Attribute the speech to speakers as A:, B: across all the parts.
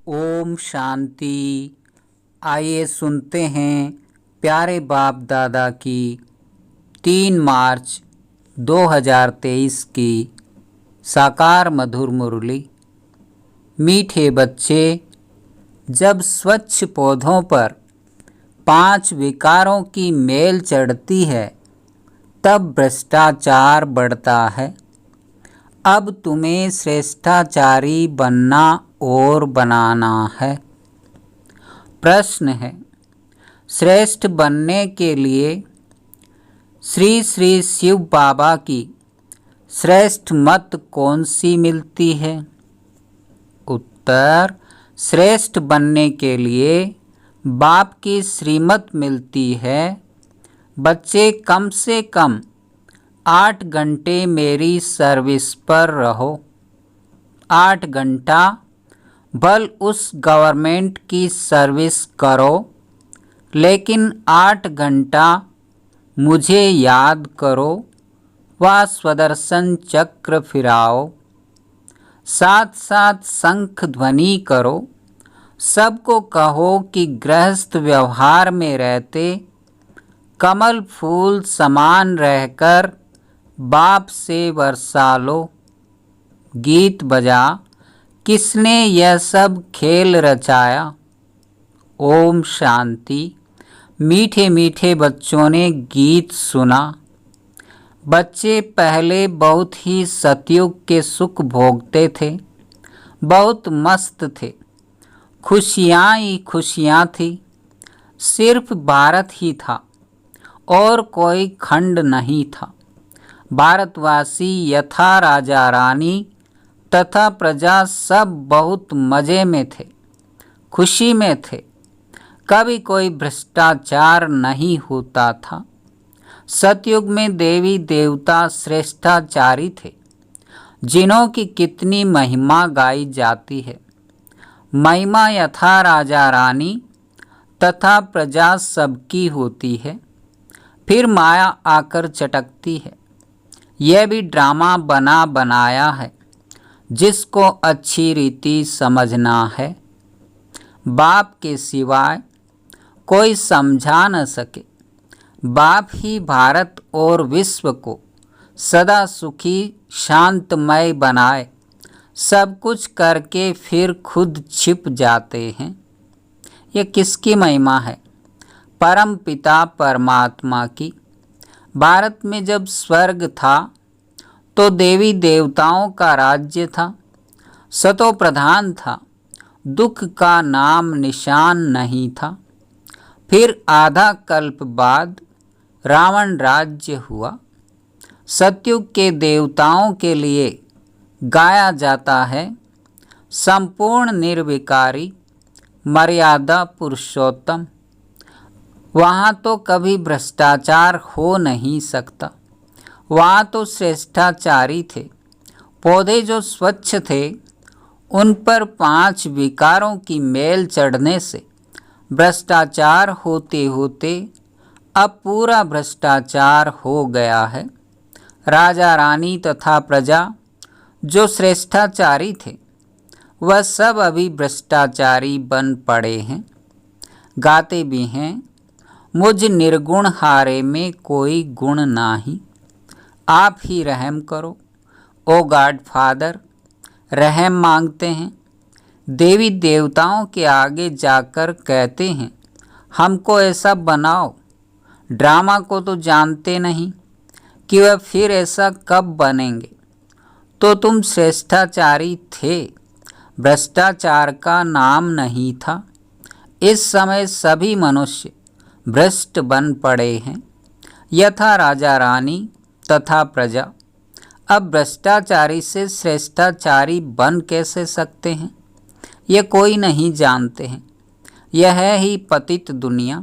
A: ओम शांति। आइए सुनते हैं प्यारे बाप दादा की 3 मार्च 2023 की साकार मधुर मुरली। मीठे बच्चे, जब स्वच्छ पौधों पर 5 विकारों की मेल चढ़ती है तब भ्रष्टाचार बढ़ता है। अब तुम्हें श्रेष्ठाचारी बनना और बनाना है। प्रश्न है, श्रेष्ठ बनने के लिए श्री श्री शिव बाबा की श्रेष्ठ मत कौन सी मिलती है? उत्तर, श्रेष्ठ बनने के लिए बाप की श्रीमत मिलती है। बच्चे, कम से कम 8 घंटे मेरी सर्विस पर रहो। 8 घंटा भल उस गवर्नमेंट की सर्विस करो, लेकिन 8 घंटा मुझे याद करो व स्वदर्शन चक्र फिराओ। साथ साथ शंख ध्वनि करो। सबको कहो कि गृहस्थ व्यवहार में रहते कमल फूल समान रहकर बाप से वर्षा लो। गीत बजा, किसने यह सब खेल रचाया? ओम शांति। मीठे मीठे बच्चों ने गीत सुना। बच्चे पहले बहुत ही सतयुग के सुख भोगते थे, बहुत मस्त थे, खुशियाँ ही खुशियाँ थी। सिर्फ भारत ही था और कोई खंड नहीं था। भारतवासी यथा राजा रानी तथा प्रजा सब बहुत मज़े में थे, खुशी में थे। कभी कोई भ्रष्टाचार नहीं होता था। सतयुग में देवी देवता श्रेष्ठाचारी थे, जिन्हों की कितनी महिमा गाई जाती है। महिमा यथा राजा रानी तथा प्रजा सबकी होती है, फिर माया आकर चटकती है। यह भी ड्रामा बना बनाया है, जिसको अच्छी रीति समझना है। बाप के सिवाय कोई समझा न सके। बाप ही भारत और विश्व को सदा सुखी शांतमय बनाए। सब कुछ करके फिर खुद छिप जाते हैं। ये किसकी महिमा है? परम पिता परमात्मा की। भारत में जब स्वर्ग था तो देवी देवताओं का राज्य था, सतो प्रधान था, दुख का नाम निशान नहीं था। फिर आधा कल्प बाद रावण राज्य हुआ। सतयुग के देवताओं के लिए गाया जाता है संपूर्ण निर्विकारी मर्यादा पुरुषोत्तम। वहाँ तो कभी भ्रष्टाचार हो नहीं सकता। वहाँ तो श्रेष्ठाचारी थे। पौधे जो स्वच्छ थे उन पर 5 विकारों की मेल चढ़ने से भ्रष्टाचार होते होते अब पूरा भ्रष्टाचार हो गया है। राजा रानी तथा प्रजा जो श्रेष्ठाचारी थे वह सब अभी भ्रष्टाचारी बन पड़े हैं। गाते भी हैं, मुझ निर्गुण हारे में कोई गुण नाही, आप ही रहम करो ओ गॉड फादर। रहम मांगते हैं। देवी देवताओं के आगे जाकर कहते हैं, हमको ऐसा बनाओ। ड्रामा को तो जानते नहीं कि वह फिर ऐसा कब बनेंगे। तो तुम श्रेष्ठाचारी थे, भ्रष्टाचार का नाम नहीं था। इस समय सभी मनुष्य भ्रष्ट बन पड़े हैं, यथा राजा रानी तथा प्रजा। अब भ्रष्टाचारी से श्रेष्ठाचारी बन कैसे सकते हैं? ये कोई नहीं जानते हैं। यह है ही पतित दुनिया,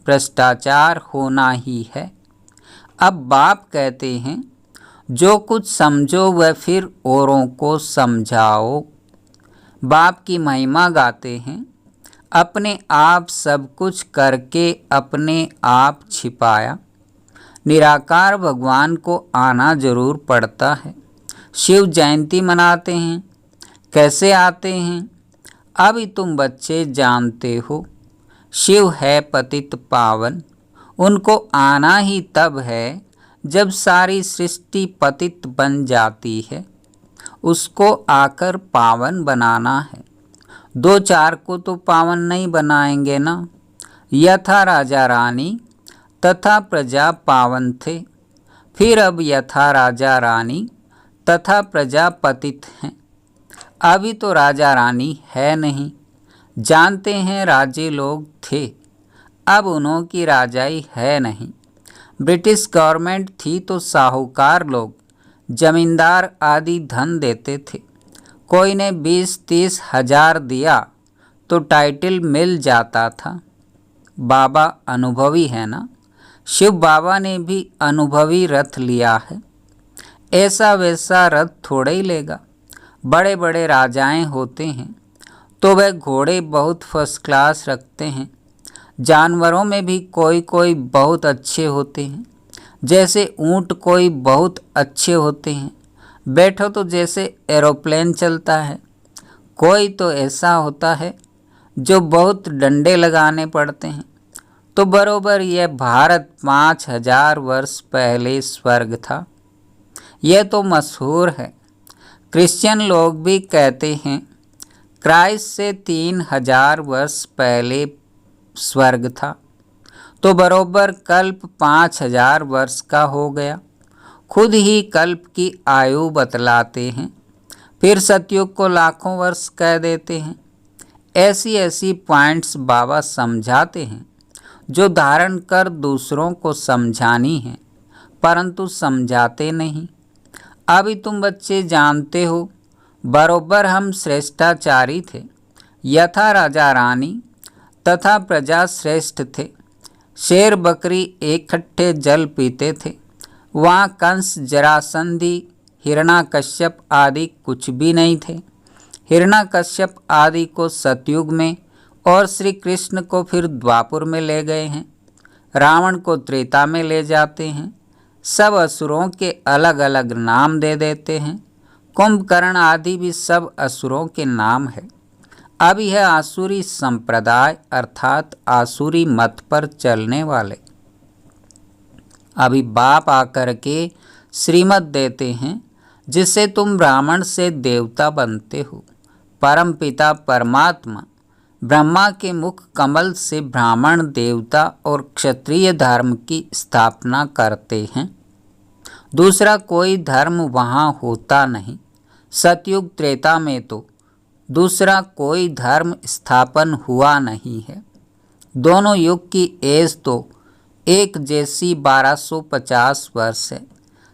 A: भ्रष्टाचार होना ही है। अब बाप कहते हैं, जो कुछ समझो वह फिर औरों को समझाओ। बाप की महिमा गाते हैं, अपने आप सब कुछ करके अपने आप छिपाया। निराकार भगवान को आना जरूर पड़ता है। शिव जयंती मनाते हैं। कैसे आते हैं? अभी तुम बच्चे जानते हो शिव है पतित पावन, उनको आना ही तब है जब सारी सृष्टि पतित बन जाती है, उसको आकर पावन बनाना है। दो चार को तो पावन नहीं बनाएंगे ना। यथा राजा रानी तथा प्रजा पावन थे, फिर अब यथा राजा रानी तथा प्रजा पतित हैं। अभी तो राजा रानी है नहीं, जानते हैं राजे लोग थे, अब उन्हों की राजाई है नहीं। ब्रिटिश गवर्नमेंट थी तो साहूकार लोग जमींदार आदि धन देते थे। कोई ने 20-30 हजार दिया तो टाइटल मिल जाता था। बाबा अनुभवी है ना, शिव बाबा ने भी अनुभवी रथ लिया है। ऐसा वैसा रथ थोड़े ही लेगा। बड़े बड़े राजाएं होते हैं तो वह घोड़े बहुत फर्स्ट क्लास रखते हैं। जानवरों में भी कोई कोई बहुत अच्छे होते हैं, जैसे ऊंट कोई बहुत अच्छे होते हैं। बैठो तो जैसे एरोप्लेन चलता है। कोई तो ऐसा होता है जो बहुत डंडे लगाने पड़ते हैं। तो बरोबर यह भारत 5000 वर्ष पहले स्वर्ग था। यह तो मशहूर है। क्रिश्चियन लोग भी कहते हैं क्राइस्ट से 3000 वर्ष पहले स्वर्ग था। तो बरोबर कल्प 5000 वर्ष का हो गया। खुद ही कल्प की आयु बतलाते हैं, फिर सतयुग को लाखों वर्ष कह देते हैं। ऐसी ऐसी पॉइंट्स बाबा समझाते हैं जो धारण कर दूसरों को समझानी है, परंतु समझाते नहीं। अभी तुम बच्चे जानते हो बरोबर हम श्रेष्ठाचारी थे। यथा राजा रानी तथा प्रजा श्रेष्ठ थे। शेर बकरी इकट्ठे जल पीते थे। वहाँ कंस जरासंधि हिरणाकश्यप आदि कुछ भी नहीं थे। हिरणाकश्यप आदि को सतयुग में और श्री कृष्ण को फिर द्वापर में ले गए हैं। रावण को त्रेता में ले जाते हैं। सब असुरों के अलग अलग नाम दे देते हैं। कुंभकर्ण आदि भी सब असुरों के नाम है। अब यह आसुरी संप्रदाय अर्थात आसुरी मत पर चलने वाले। अभी बाप आकर के श्रीमत देते हैं जिससे तुम ब्राह्मण से देवता बनते हो। परम पिता परमात्मा ब्रह्मा के मुख कमल से ब्राह्मण देवता और क्षत्रिय धर्म की स्थापना करते हैं। दूसरा कोई धर्म वहाँ होता नहीं। सतयुग त्रेता में तो दूसरा कोई धर्म स्थापन हुआ नहीं है। दोनों युग की एज तो एक जैसी 1250 वर्ष है।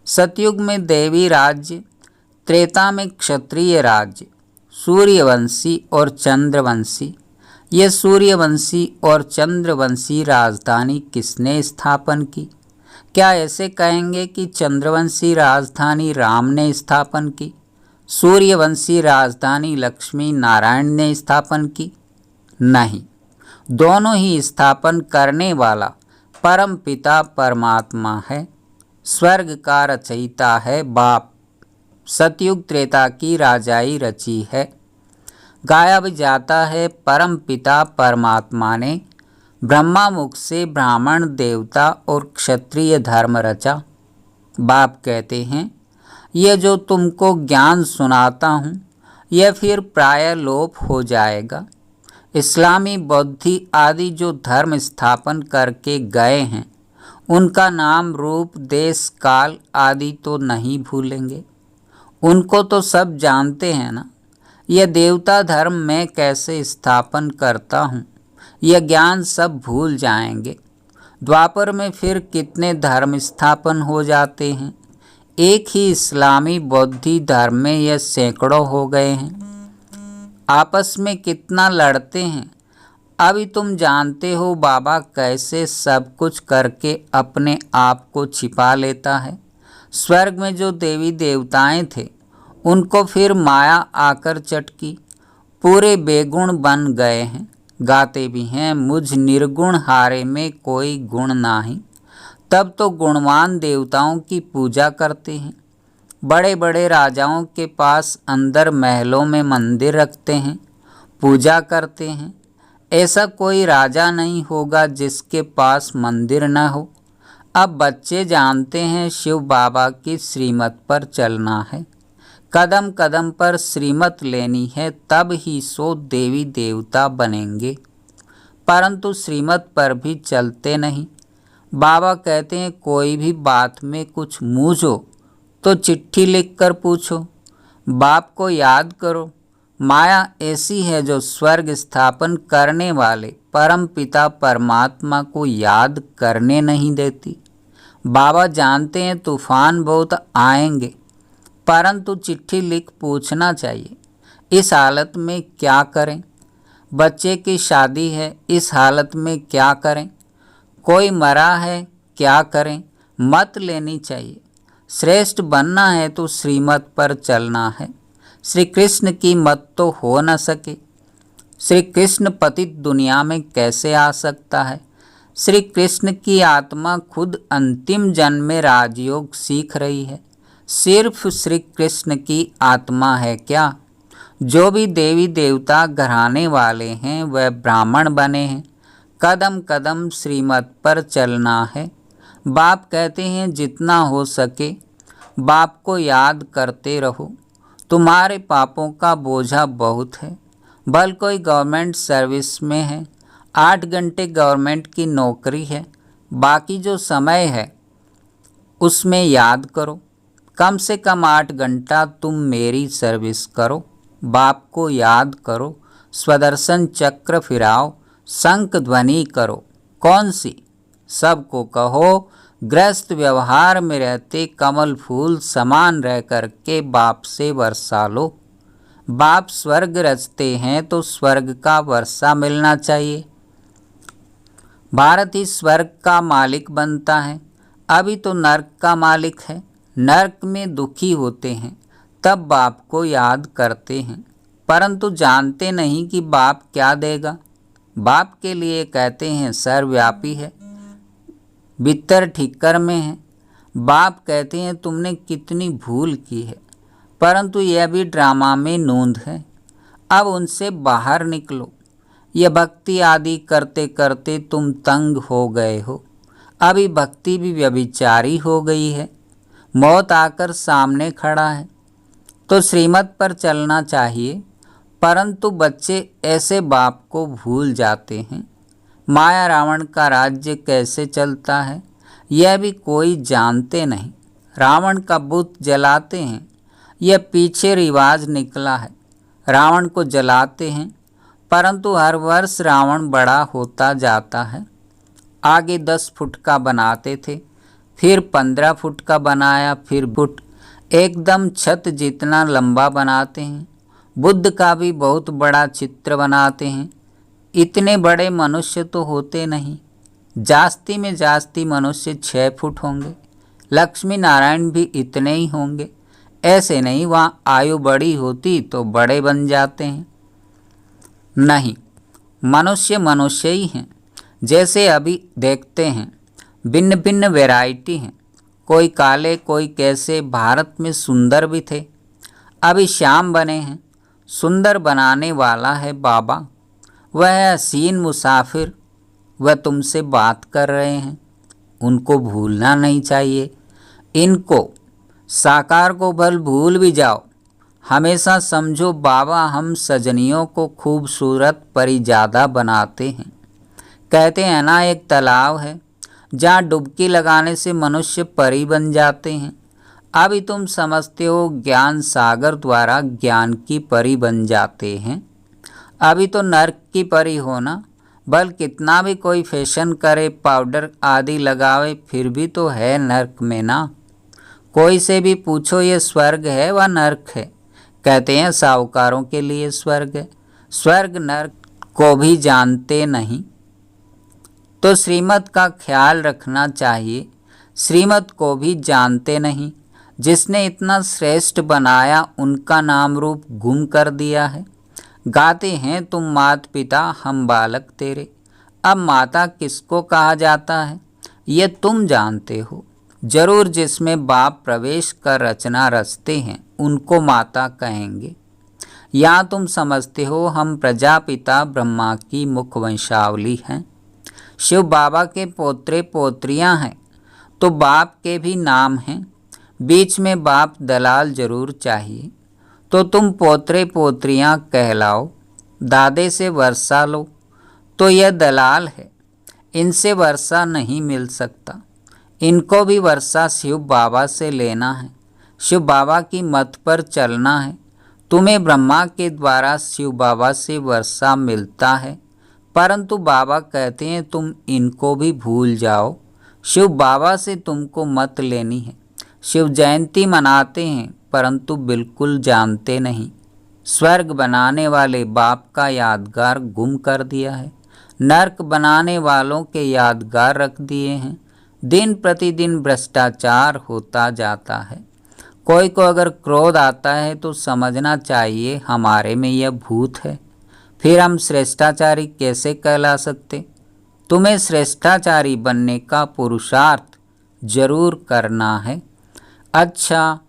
A: सतयुग में देवी राज्य, त्रेता में क्षत्रिय राज्य, सूर्यवंशी और चंद्रवंशी। ये सूर्यवंशी और चंद्रवंशी राजधानी किसने स्थापन की? क्या ऐसे कहेंगे कि चंद्रवंशी राजधानी राम ने स्थापन की, सूर्यवंशी राजधानी लक्ष्मी नारायण ने स्थापन की? नहीं, दोनों ही स्थापन करने वाला परम पिता परमात्मा है। स्वर्ग का रचयिता है बाप। सतयुग त्रेता की राजाई रची है। गाया भी जाता है परम पिता परमात्मा ने ब्रह्मा मुख से ब्राह्मण देवता और क्षत्रिय धर्म रचा। बाप कहते हैं यह जो तुमको ज्ञान सुनाता हूँ यह फिर प्राय लोप हो जाएगा। इस्लामी बौद्धि आदि जो धर्म स्थापन करके गए हैं उनका नाम रूप देश काल आदि तो नहीं भूलेंगे। उनको तो सब जानते हैं ना। यह देवता धर्म मैं कैसे स्थापन करता हूँ यह ज्ञान सब भूल जाएंगे। द्वापर में फिर कितने धर्म स्थापन हो जाते हैं। एक ही इस्लामी बौद्धि धर्म में यह सैकड़ों हो गए हैं। आपस में कितना लड़ते हैं। अभी तुम जानते हो बाबा कैसे सब कुछ करके अपने आप को छिपा लेता है। स्वर्ग में जो देवी देवताएं थे उनको फिर माया आकर चटकी, पूरे बेगुण बन गए हैं। गाते भी हैं मुझ निर्गुण हारे में कोई गुण नाही। तब तो गुणवान देवताओं की पूजा करते हैं। बड़े बड़े राजाओं के पास अंदर महलों में मंदिर रखते हैं। पूजा करते हैं। ऐसा कोई राजा नहीं होगा जिसके पास मंदिर न हो। अब बच्चे जानते हैं शिव बाबा की श्रीमत पर चलना है। कदम कदम पर श्रीमत लेनी है, तब ही सो देवी देवता बनेंगे। परंतु श्रीमत पर भी चलते नहीं। बाबा कहते हैं कोई भी बात में कुछ मूझो तो चिट्ठी लिखकर पूछो। बाप को याद करो। माया ऐसी है जो स्वर्ग स्थापन करने वाले परम पिता परमात्मा को याद करने नहीं देती। बाबा जानते हैं तूफान बहुत आएंगे, परंतु चिट्ठी लिख पूछना चाहिए, इस हालत में क्या करें। बच्चे की शादी है, इस हालत में क्या करें। कोई मरा है, क्या करें। मत लेनी चाहिए। श्रेष्ठ बनना है तो श्रीमत पर चलना है। श्री कृष्ण की मत तो हो न सके। श्री कृष्ण पतित दुनिया में कैसे आ सकता है। श्री कृष्ण की आत्मा खुद अंतिम जन्म में राजयोग सीख रही है। सिर्फ श्री कृष्ण की आत्मा है क्या। जो भी देवी देवता घराने वाले हैं वह ब्राह्मण बने हैं। कदम कदम श्रीमत पर चलना है। बाप कहते हैं जितना हो सके बाप को याद करते रहो। तुम्हारे पापों का बोझा बहुत है। भल कोई गवर्नमेंट सर्विस में है, 8 घंटे गवर्नमेंट की नौकरी है, बाकी जो समय है उसमें याद करो। कम से कम 8 घंटा तुम मेरी सर्विस करो। बाप को याद करो। स्वदर्शन चक्र फिराओ, शंख ध्वनि करो। कौन सी? सबको कहो। गृहस्थ व्यवहार में रहते कमल फूल समान रह कर के बाप से वर्षा लो। बाप स्वर्ग रचते हैं तो स्वर्ग का वर्षा मिलना चाहिए। भारत ही स्वर्ग का मालिक बनता है, अभी तो नर्क का मालिक है। नर्क में दुखी होते हैं तब बाप को याद करते हैं, परंतु जानते नहीं कि बाप क्या देगा। बाप के लिए कहते हैं सर्वव्यापी है, भीतर ठिक्कर में है। बाप कहते हैं तुमने कितनी भूल की है, परंतु यह भी ड्रामा में नूंद है। अब उनसे बाहर निकलो। यह भक्ति आदि करते करते तुम तंग हो गए हो। अभी भक्ति भी व्यभिचारी हो गई है। मौत आकर सामने खड़ा है तो श्रीमत पर चलना चाहिए, परंतु बच्चे ऐसे बाप को भूल जाते हैं। माया रावण का राज्य कैसे चलता है यह भी कोई जानते नहीं। रावण का बुत जलाते हैं, यह पीछे रिवाज निकला है। रावण को जलाते हैं, परंतु हर वर्ष रावण बड़ा होता जाता है। आगे 10 फुट का बनाते थे, फिर 15 फुट का बनाया, फिर फुट, एकदम छत जितना लंबा बनाते हैं। बुद्ध का भी बहुत बड़ा चित्र बनाते हैं। इतने बड़े मनुष्य तो होते नहीं, जास्ती में जास्ती मनुष्य 6 फुट होंगे। लक्ष्मी नारायण भी इतने ही होंगे। ऐसे नहीं वहाँ आयु बड़ी होती तो बड़े बन जाते हैं। नहीं, मनुष्य मनुष्य ही हैं। जैसे अभी देखते हैं भिन्न भिन्न वैरायटी हैं, कोई काले कोई कैसे। भारत में सुंदर भी थे, अभी श्याम बने हैं। सुंदर बनाने वाला है बाबा। वह हसीन मुसाफिर, वह तुमसे बात कर रहे हैं, उनको भूलना नहीं चाहिए। इनको साकार को भल भूल भी जाओ, हमेशा समझो बाबा हम सजनियों को खूबसूरत परिजादा बनाते हैं। कहते हैं ना एक तालाब है जहाँ डुबकी लगाने से मनुष्य परी बन जाते हैं। अभी तुम समझते हो ज्ञान सागर द्वारा ज्ञान की परी बन जाते हैं। अभी तो नर्क की परी होना। बल कितना भी कोई फैशन करे, पाउडर आदि लगावे, फिर भी तो है नर्क में ना। कोई से भी पूछो ये स्वर्ग है व नर्क है, कहते हैं साहूकारों के लिए स्वर्ग है। स्वर्ग नर्क को भी जानते नहीं, तो श्रीमत का ख्याल रखना चाहिए। श्रीमत को भी जानते नहीं। जिसने इतना श्रेष्ठ बनाया उनका नाम रूप गुम कर दिया है। गाते हैं तुम मात पिता हम बालक तेरे। अब माता किसको कहा जाता है ये तुम जानते हो जरूर। जिसमें बाप प्रवेश कर रचना रचते हैं उनको माता कहेंगे। या तुम समझते हो हम प्रजापिता ब्रह्मा की मुख वंशावली हैं। शिव बाबा के पोत्रे पोत्रियां हैं तो बाप के भी नाम हैं। बीच में बाप दलाल जरूर चाहिए तो तुम पोत्रे पोत्रियां कहलाओ। दादे से वर्षा लो तो यह दलाल है, इनसे वर्षा नहीं मिल सकता। इनको भी वर्षा शिव बाबा से लेना है, शिव बाबा की मत पर चलना है। तुम्हें ब्रह्मा के द्वारा शिव बाबा से वर्षा मिलता है, परंतु बाबा कहते हैं तुम इनको भी भूल जाओ। शिव बाबा से तुमको मत लेनी है। शिव जयंती मनाते हैं परंतु बिल्कुल जानते नहीं। स्वर्ग बनाने वाले बाप का यादगार गुम कर दिया है, नरक बनाने वालों के यादगार रख दिए हैं। दिन प्रतिदिन भ्रष्टाचार होता जाता है। कोई को अगर क्रोध आता है तो समझना चाहिए हमारे में यह भूत है। फिर हम श्रेष्ठाचारी कैसे कहला सकते? तुम्हें श्रेष्ठाचारी बनने का पुरुषार्थ जरूर करना है। अच्छा,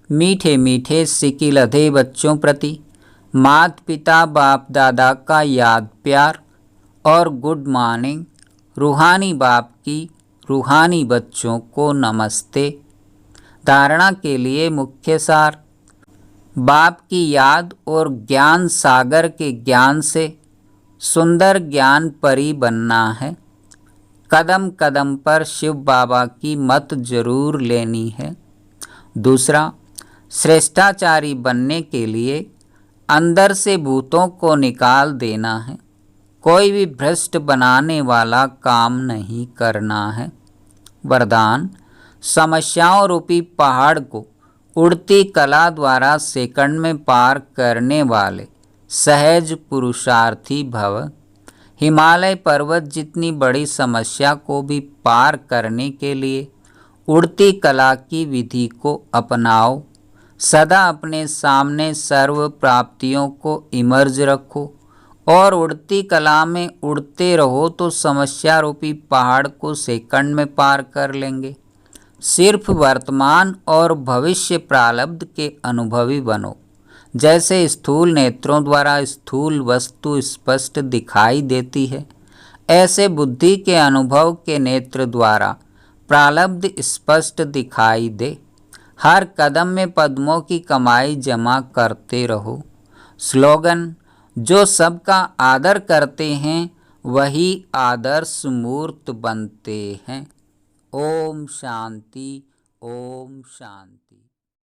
A: मीठे मीठे सिकिलधे बच्चों प्रति माता पिता बाप दादा का याद प्यार और गुड मॉर्निंग। रूहानी बाप की रूहानी बच्चों को नमस्ते। धारणा के लिए मुख्य सार, बाप की याद और ज्ञान सागर के ज्ञान से सुंदर ज्ञान परी बनना है। कदम कदम पर शिव बाबा की मत जरूर लेनी है। दूसरा, श्रेष्ठाचारी बनने के लिए अंदर से भूतों को निकाल देना है। कोई भी भ्रष्ट बनाने वाला काम नहीं करना है। वरदान, समस्याओं रूपी पहाड़ को उड़ती कला द्वारा सेकंड में पार करने वाले सहज पुरुषार्थी भव। हिमालय पर्वत जितनी बड़ी समस्या को भी पार करने के लिए उड़ती कला की विधि को अपनाओ। सदा अपने सामने सर्व प्राप्तियों को इमर्ज रखो और उड़ती कला में उड़ते रहो तो समस्या रूपी पहाड़ को सेकंड में पार कर लेंगे। सिर्फ वर्तमान और भविष्य प्रारब्ध के अनुभवी बनो। जैसे स्थूल नेत्रों द्वारा स्थूल वस्तु स्पष्ट दिखाई देती है, ऐसे बुद्धि के अनुभव के नेत्र द्वारा प्रारब्ध स्पष्ट दिखाई दे। हर कदम में पद्मों की कमाई जमा करते रहो। स्लोगन, जो सबका आदर करते हैं वही आदर्श मूर्त बनते हैं। ओम शांति, ओम शांति।